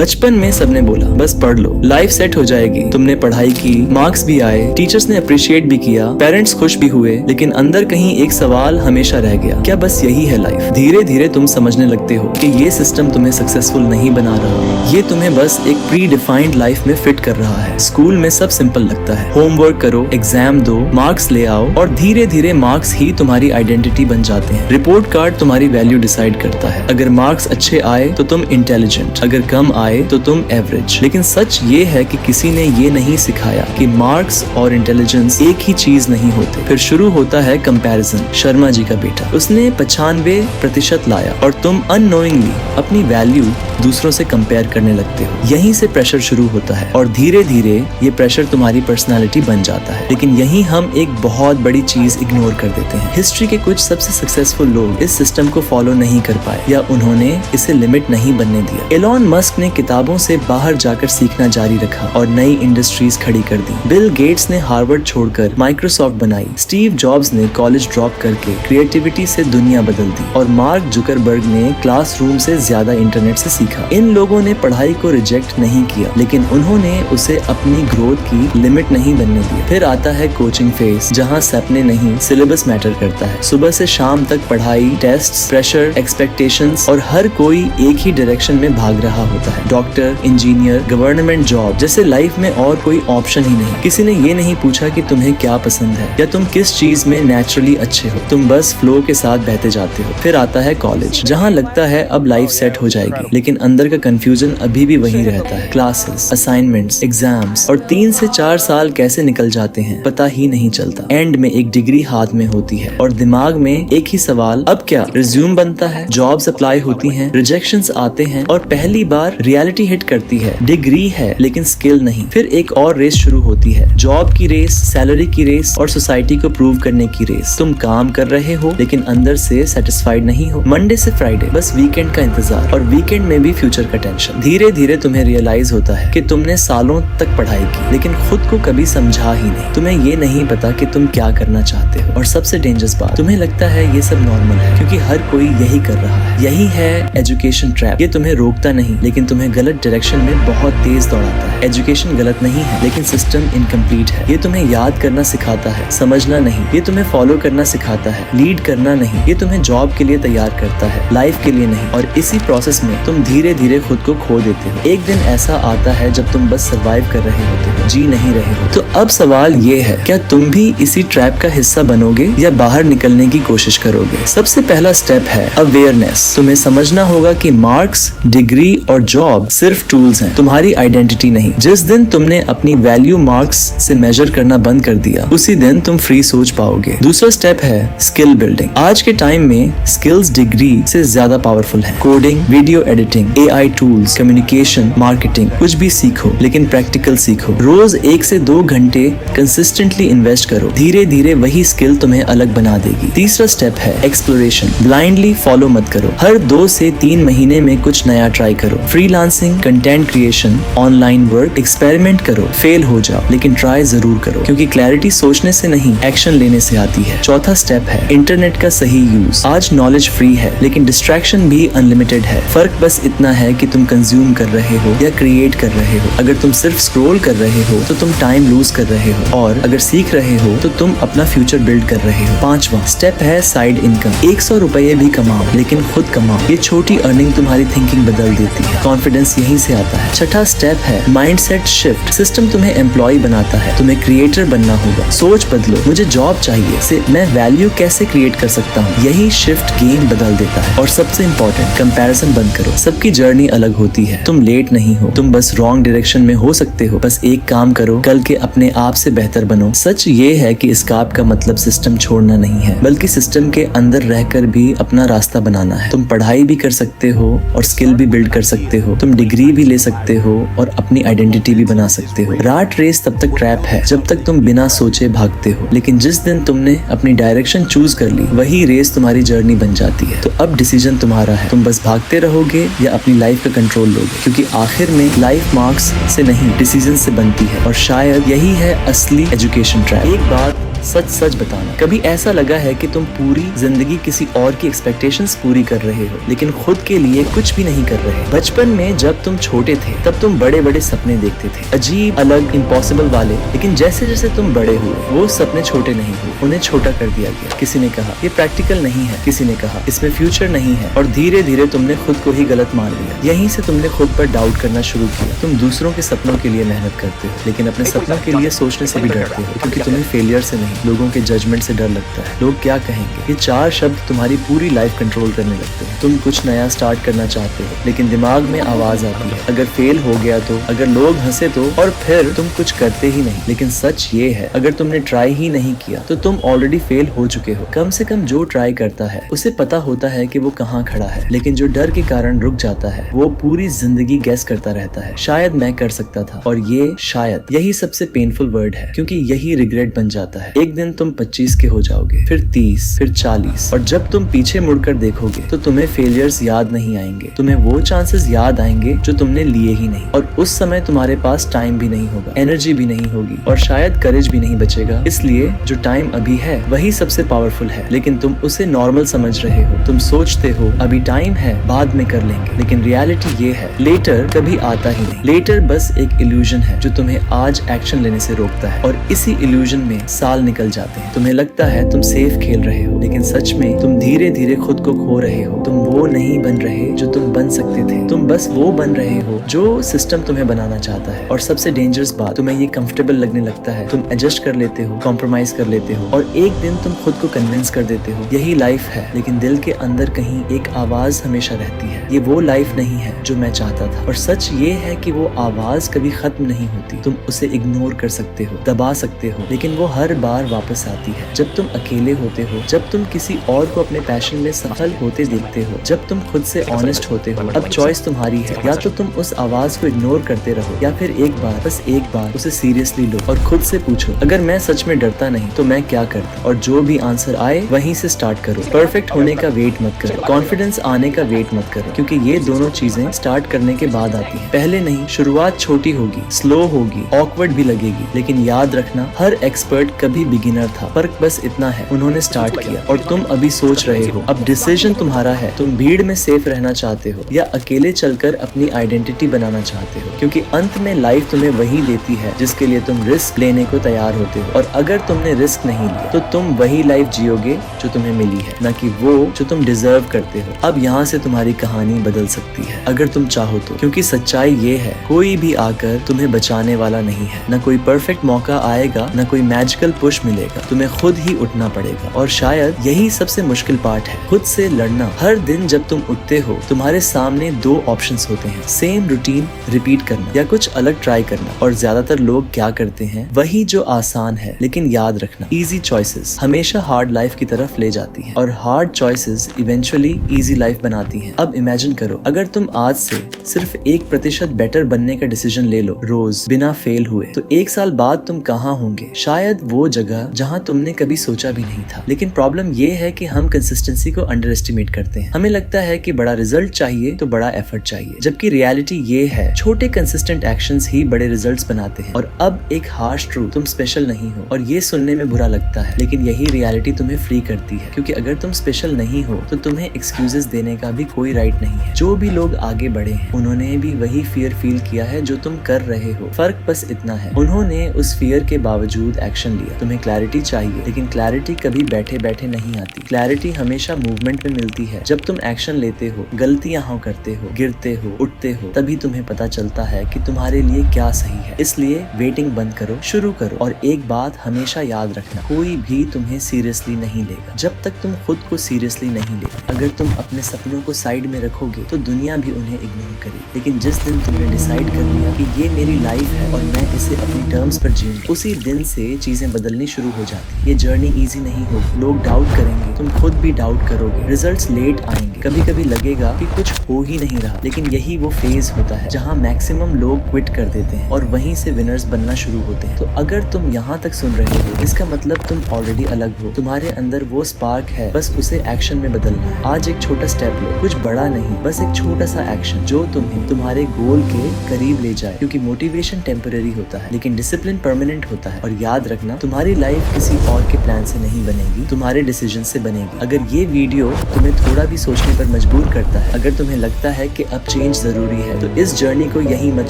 बचपन में सबने बोला बस पढ़ लो, लाइफ सेट हो जाएगी। तुमने पढ़ाई की, मार्क्स भी आए, टीचर्स ने अप्रिशिएट भी किया, पेरेंट्स खुश भी हुए, लेकिन अंदर कहीं एक सवाल हमेशा रह गया, क्या बस यही है लाइफ? धीरे धीरे तुम समझने लगते हो कि ये सिस्टम तुम्हें सक्सेसफुल नहीं बना रहा, ये तुम्हें बस एक प्री डिफाइंड लाइफ में फिट कर रहा है। स्कूल में सब सिंपल लगता है, होमवर्क करो, एग्जाम दो, मार्क्स ले आओ, और धीरे धीरे मार्क्स ही तुम्हारी आइडेंटिटी बन जाते हैं। रिपोर्ट कार्ड तुम्हारी वैल्यू डिसाइड करता है। अगर मार्क्स अच्छे आए तो तुम इंटेलिजेंट, अगर कम आए तो तुम एवरेज। लेकिन सच ये है कि किसी ने ये नहीं सिखाया कि मार्क्स और इंटेलिजेंस एक ही चीज नहीं होते। फिर शुरू होता है कंपैरिजन। शर्मा जी का बेटा, उसने 95% लाया और तुम अननोइंगली अपनी वैल्यू दूसरों से कंपेयर करने लगते हो। यहीं से प्रेशर शुरू होता है और धीरे धीरे ये प्रेशर तुम्हारी पर्सनालिटी बन जाता है। लेकिन यहीं हम एक बहुत बड़ी चीज इग्नोर कर देते हैं। हिस्ट्री के कुछ सबसे सक्सेसफुल लोग इस सिस्टम को फॉलो नहीं कर पाए या उन्होंने इसे लिमिट नहीं बनने दिया। एलॉन मस्क ने किताबों से बाहर जाकर सीखना जारी रखा और नई इंडस्ट्रीज खड़ी कर दी। बिल गेट्स ने हार्वर्ड छोड़कर माइक्रोसॉफ्ट बनाई। स्टीव जॉब्स ने कॉलेज ड्रॉप करके क्रिएटिविटी से दुनिया बदल दी और मार्क जुकरबर्ग ने क्लासरूम से ज्यादा इंटरनेट से सीखा। इन लोगों ने पढ़ाई को रिजेक्ट नहीं किया, लेकिन उन्होंने उसे अपनी ग्रोथ की लिमिट नहीं बनने दी। फिर आता है कोचिंग फेज, जहाँ सपने नहीं सिलेबस मैटर करता है। सुबह से शाम तक पढ़ाई, टेस्ट, प्रेशर, एक्सपेक्टेशंस और हर कोई एक ही डायरेक्शन में भाग रहा होता है। डॉक्टर, इंजीनियर, गवर्नमेंट जॉब जैसे लाइफ में और कोई ऑप्शन ही नहीं। किसी ने ये नहीं पूछा कि तुम्हें क्या पसंद है या तुम किस चीज में नेचुरली अच्छे हो। तुम बस फ्लो के साथ बहते जाते हो। फिर आता है कॉलेज, जहाँ लगता है अब लाइफ सेट हो जाएगी, लेकिन अंदर का कंफ्यूजन अभी भी वही रहता है। क्लासेस, असाइनमेंट्स, एग्जाम्स और 3 से 4 साल कैसे निकल जाते हैं पता ही नहीं चलता। एंड में एक डिग्री हाथ में होती है और दिमाग में एक ही सवाल, अब क्या? रिज्यूम बनता है, जॉब्स अप्लाई होती हैं, रिजेक्शंस आते हैं और पहली बार रियलिटी हिट करती है। डिग्री है लेकिन स्किल नहीं। फिर एक और रेस शुरू होती है, जॉब की रेस, सैलरी की रेस और सोसाइटी को प्रूव करने की रेस। तुम काम कर रहे हो लेकिन अंदर से सेटिस्फाइड नहीं हो। मंडे से फ्राइडे बस वीकेंड का इंतजार, और वीकेंड में भी फ्यूचर का टेंशन। धीरे धीरे तुम्हें रियलाइज होता है कि तुमने सालों तक पढ़ाई की लेकिन खुद को कभी समझा ही नहीं। तुम्हें ये नहीं पता कि तुम क्या करना चाहते हो, और सबसे डेंजरस बात, तुम्हें लगता है ये सब नॉर्मल है क्योंकि हर कोई यही कर रहा है। यही है एजुकेशन ट्रैप। ये तुम्हें रोकता नहीं लेकिन तुम्हें गलत डायरेक्शन में बहुत तेज दौड़ाता है। एजुकेशन गलत नहीं है लेकिन सिस्टम इनकम्प्लीट है। ये तुम्हें याद करना सिखाता है, समझना नहीं। ये तुम्हें फॉलो करना सिखाता है, लीड करना नहीं। ये तुम्हें जॉब के लिए तैयार करता है, लाइफ के लिए नहीं। और इसी प्रोसेस में तुम धीरे धीरे खुद को खो देते हो। एक दिन ऐसा आता है जब तुम बस सर्वाइव कर रहे होते हो, जी नहीं रहे हो। तो अब सवाल ये है, क्या तुम भी इसी ट्रैप का हिस्सा बनोगे या बाहर निकलने की कोशिश करोगे? सबसे पहला स्टेप है अवेयरनेस। तुम्हें समझना होगा कि मार्क्स, डिग्री और जॉब सिर्फ टूल्स हैं, तुम्हारी आइडेंटिटी नहीं। जिस दिन तुमने अपनी वैल्यू मार्क्स से मेजर करना बंद कर दिया, उसी दिन तुम फ्री सोच पाओगे। दूसरा स्टेप है स्किल बिल्डिंग। आज के टाइम में स्किल्स डिग्री से ज्यादा पावरफुल है। Coding, video editing, AI tools, communication, marketing, कुछ भी सीखो लेकिन प्रैक्टिकल सीखो। रोज 1 से 2 घंटे कंसिस्टेंटली इन्वेस्ट करो। धीरे धीरे वही स्किल तुम्हें अलग बना देगी। तीसरा स्टेप है एक्सप्लोरेशन। ब्लाइंडली फॉलो मत करो। हर 2 से 3 महीने में कुछ नया ट्राई करो। Freelancing, content creation, online work, experiment करो। फेल हो जाओ लेकिन ट्राई जरूर करो, क्योंकि क्लैरिटी सोचने से नहीं, एक्शन लेने से आती है। चौथा स्टेप है इंटरनेट का सही यूज। आज नॉलेज फ्री है लेकिन डिस्ट्रैक्शन भी अनलिमिटेड है। फर्क बस इतना है कि तुम कंज्यूम कर रहे हो या क्रिएट कर रहे हो। अगर तुम सिर्फ स्क्रॉल कर रहे हो तो तुम टाइम लूज कर रहे हो, और अगर सीख रहे हो तो तुम अपना फ्यूचर बिल्ड कर रहे हो। पांचवा स्टेप है साइड इनकम। 100 रुपये भी कमाओ लेकिन खुद कमाओ। ये छोटी अर्निंग तुम्हारी थिंकिंग बदल देती है। कॉन्फिडेंस यहीं से आता है। छठा स्टेप है माइंडसेट शिफ्ट। सिस्टम तुम्हें एम्प्लॉय बनाता है, तुम्हें क्रिएटर बनना होगा। सोच बदलो, मुझे जॉब चाहिए से मैं वैल्यू कैसे क्रिएट कर सकता हूँ। यही शिफ्ट गेम बदल देता है। और सबसे इम्पोर्टेंट, कंपैरिजन बंद करो। सबकी जर्नी अलग होती है। तुम लेट नहीं हो, तुम बस रॉन्ग डायरेक्शन में हो सकते हो। बस एक काम करो, कल के अपने आप से बेहतर बनो। सच ये है कि एस्केप का मतलब सिस्टम छोड़ना नहीं है, बल्कि सिस्टम के अंदर रहकर भी अपना रास्ता बनाना है। तुम पढ़ाई भी कर सकते हो और स्किल भी बिल्ड कर सकते हो। तुम डिग्री भी ले सकते हो और अपनी आइडेंटिटी भी बना सकते हो। राट रेस तब तक ट्रैप है जब तक तुम बिना सोचे भागते हो, लेकिन जिस दिन तुमने अपनी डायरेक्शन चूज कर ली, वही रेस तुम्हारी जर्नी बन जाती है। तो अब डिसीजन तुम्हारा है, तुम बस भागते रहोगे या अपनी लाइफ का कंट्रोल लोगे, क्योंकि आखिर में लाइफ मार्क्स से नहीं डिसीजन से बनती है। और शायद यही है असली एजुकेशन ट्रैप। एक बात सच सच बताना। कभी ऐसा लगा है कि तुम पूरी जिंदगी किसी और की एक्सपेक्टेशंस पूरी कर रहे हो लेकिन खुद के लिए कुछ भी नहीं कर रहे? बचपन में जब तुम छोटे थे तब तुम बड़े बड़े सपने देखते थे, अजीब, अलग, इम्पॉसिबल वाले, लेकिन जैसे जैसे तुम बड़े हुए वो सपने छोटे नहीं हुए, उन्हें छोटा कर दिया गया। किसी ने कहा ये प्रैक्टिकल नहीं है, किसी ने कहा इसमें फ्यूचर नहीं है, और धीरे धीरे तुमने खुद को ही गलत मान लिया। यहीं से तुमने खुद पर डाउट करना शुरू किया। तुम दूसरों के सपनों के लिए मेहनत करते हो लेकिन अपने सपनों के लिए सोचने से भी डरते हो, क्योंकि तुम्हें फेलियर से नहीं, लोगों के जजमेंट से डर लगता है। लोग क्या कहेंगे, ये 4 शब्द तुम्हारी पूरी लाइफ कंट्रोल करने लगते हैं। तुम कुछ नया स्टार्ट करना चाहते हो लेकिन दिमाग में आवाज आती है, अगर फेल हो गया तो, अगर लोग हंसे तो, और फिर तुम कुछ करते ही नहीं। लेकिन सच ये है, अगर तुमने ट्राई ही नहीं किया तो तुम ऑलरेडी फेल हो चुके हो। कम से कम जो ट्राई करता है उसे पता होता है कि वो कहाँ खड़ा है, लेकिन जो डर के कारण रुक जाता है वो पूरी जिंदगी गैस करता रहता है, शायद मैं कर सकता था। और ये शायद, यही सबसे पेनफुल वर्ड है, क्योंकि यही रिग्रेट बन जाता है। एक दिन तुम 25 के हो जाओगे, फिर 30, फिर 40, और जब तुम पीछे मुड़कर देखोगे तो तुम्हें फेलियर्स याद नहीं आएंगे, तुम्हें वो चांसेस याद आएंगे जो तुमने लिए ही नहीं। और उस समय तुम्हारे पास टाइम भी नहीं होगा, एनर्जी भी नहीं होगी, और शायद करेज भी नहीं बचेगा। इसलिए जो टाइम अभी है वही सबसे पावरफुल है, लेकिन तुम उसे नॉर्मल समझ रहे हो। तुम सोचते हो अभी टाइम है, बाद में कर लेंगे, लेकिन रियलिटी ये है, लेटर कभी आता ही नहीं। लेटर बस एक इल्यूजन है जो तुम्हें आज एक्शन लेने से रोकता है, और इसी इल्यूजन में साल निकल जाते हैं। तुम्हें लगता है तुम सेफ खेल रहे हो, लेकिन सच में तुम धीरे धीरे खुद को खो रहे हो। तुम वो नहीं बन रहे जो तुम बन सकते थे, तुम बस वो बन रहे हो जो सिस्टम तुम्हें बनाना चाहता है। और सबसे डेंजरस बात, तुम्हें ये कंफर्टेबल लगने लगता है, तुम एडजस्ट कर लेते हो, कॉम्प्रोमाइज कर लेते हो, और एक दिन तुम खुद को कन्विंस कर देते हो यही लाइफ है। लेकिन दिल के अंदर कहीं एक आवाज हमेशा रहती है, ये वो लाइफ नहीं है जो मैं चाहता था। और सच ये है कि वो आवाज कभी खत्म नहीं होती। तुम उसे इग्नोर कर सकते हो, दबा सकते हो, लेकिन वो हर बार वापस आती है जब तुम अकेले होते हो, जब तुम किसी और को अपने पैशन में सफल होते देखते हो, जब तुम खुद से ऑनेस्ट होते हो। अब चॉइस तुम्हारी है, या तो तुम उस आवाज को इग्नोर करते रहो, या फिर एक बार, बस एक बार उसे सीरियसली लो और खुद से पूछो, अगर मैं सच में डरता नहीं तो मैं क्या करता? और जो भी आंसर आए वहीं से स्टार्ट करो। परफेक्ट होने का वेट मत करो, कॉन्फिडेंस आने का वेट मत करो, क्योंकि ये दोनों चीजें स्टार्ट करने के बाद आती हैं, पहले नहीं। शुरुआत छोटी होगी, स्लो होगी, ऑकवर्ड भी लगेगी, लेकिन याद रखना हर एक्सपर्ट कभी बिगिनर था। फर्क बस इतना है, उन्होंने स्टार्ट किया और तुम अभी सोच रहे हो। अब डिसीजन तुम्हारा है, तुम भीड़ में सेफ रहना चाहते हो या अकेले चलकर अपनी आइडेंटिटी बनाना चाहते हो, क्योंकि अंत में लाइफ तुम्हें वही देती है जिसके लिए तुम रिस्क लेने को तैयार होते हो। और अगर तुमने रिस्क नहीं लिया तो तुम वही लाइफ जियोगे जो तुम्हें मिली है, न कि वो जो तुम डिजर्व करते हो। अब यहाँ से तुम्हारी कहानी बदल सकती है अगर तुम चाहो तो, क्योंकि सच्चाई ये है, कोई भी आकर तुम्हें बचाने वाला नहीं है, न कोई परफेक्ट मौका आएगा, न कोई मैजिकल पुश मिलेगा, तुम्हें खुद ही उठना पड़ेगा। और शायद यही सबसे मुश्किल पार्ट है, खुद से लड़ना। हर दिन जब तुम उठते हो तुम्हारे सामने 2 ऑप्शंस होते हैं, सेम रूटीन रिपीट करना या कुछ अलग ट्राई करना। और ज्यादातर लोग क्या करते हैं, वही जो आसान है, लेकिन याद रखना, इजी चॉइसेस हमेशा हार्ड लाइफ की तरफ ले जाती हैं, और hard choices eventually easy life बनाती हैं। अब इमेजिन करो, अगर तुम आज से सिर्फ 1% बेटर बनने का डिसीजन ले लो रोज बिना फेल हुए, तो 1 साल बाद तुम कहाँ होंगे? शायद वो जगह जहाँ तुमने कभी सोचा भी नहीं था। लेकिन प्रॉब्लम ये है कि हम कंसिस्टेंसी को अंडर एस्टिमेट करते हैं। हमें लगता है कि बड़ा रिजल्ट चाहिए तो बड़ा एफर्ट चाहिए, जबकि रियलिटी ये है, छोटे कंसिस्टेंट एक्शंस ही बड़े रिजल्ट्स बनाते हैं। और अब एक हार्श ट्रूथ, तुम स्पेशल नहीं हो, और ये सुनने में बुरा लगता है, लेकिन यही रियलिटी तुम्हें फ्री करती है, क्योंकि अगर तुम स्पेशल नहीं हो तो तुम्हें एक्सक्यूजेस देने का भी कोई राइट नहीं है। जो भी लोग आगे बढ़े हैं उन्होंने भी वही फियर फील किया है जो तुम कर रहे हो, फर्क बस इतना है, उन्होंने उस फियर के बावजूद एक्शन लिया। तुम्हें क्लैरिटी चाहिए, लेकिन क्लैरिटी कभी बैठे बैठे नहीं आती। क्लैरिटी हमेशा मूवमेंट में मिलती है। जब तुम एक्शन लेते हो, गलतियां करते हो, गिरते हो, उठते हो, तभी तुम्हें पता चलता है कि तुम्हारे लिए क्या सही है। इसलिए वेटिंग बंद करो, शुरू करो। और एक बात हमेशा याद रखना, कोई भी तुम्हें सीरियसली नहीं लेगा जब तक तुम खुद को सीरियसली नहीं लेते। अगर तुम अपने सपनों को साइड में रखोगे तो दुनिया भी उन्हें इग्नोर करेगी, लेकिन जिस दिन तुमने डिसाइड कर लिया कि ये मेरी लाइफ है और मैं इसे अपनी टर्म्स पर जीऊंगा, उसी दिन से चीजें बदलनी शुरू हो जाती। ये जर्नी इजी नहीं होगी, लोग डाउट करेंगे, तुम खुद भी डाउट करोगे, रिजल्ट्स लेट आएंगे, कभी कभी लगेगा कि कुछ हो ही नहीं रहा। लेकिन यही वो फेज होता है जहाँ मैक्सिमम लोग क्विट कर देते हैं और वहीं से विनर्स बनना शुरू होते हैं। तो अगर तुम यहाँ तक सुन रहे हो, इसका मतलब तुम ऑलरेडी अलग हो, तुम्हारे अंदर वो स्पार्क है, बस उसे एक्शन में बदलना है। आज एक छोटा स्टेप लो, कुछ बड़ा नहीं, बस एक छोटा सा एक्शन जो तुम्हें तुम्हारे गोल के करीब ले जाए, क्योंकि मोटिवेशन टेम्पररी होता है लेकिन डिसिप्लिन परमानेंट होता है। और याद रखना, तुम्हारी तुम्हारी लाइफ किसी और के प्लान से नहीं बनेगी, तुम्हारे डिसीजन से बनेगी। अगर ये वीडियो तुम्हें थोड़ा भी सोचने पर मजबूर करता है, अगर तुम्हें लगता है कि अब चेंज जरूरी है, तो इस जर्नी को यहीं मत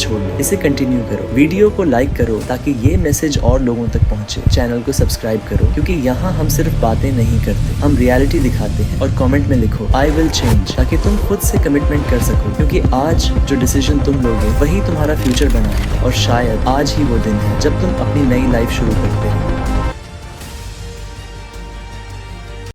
छोड़ो, इसे कंटिन्यू करो। वीडियो को लाइक करो ताकि ये मैसेज और लोगों तक पहुंचे। चैनल को सब्सक्राइब करो, क्योंकि यहाँ हम सिर्फ बातें नहीं करते, हम रियलिटी दिखाते हैं। और कमेंट में लिखो आई विल चेंज, ताकि तुम खुद से कमिटमेंट कर सको, क्योंकि आज जो डिसीजन तुम लोगे वही तुम्हारा फ्यूचर बनाएगा। और शायद आज ही वो दिन है जब तुम अपनी नई लाइफ शुरू करते हो।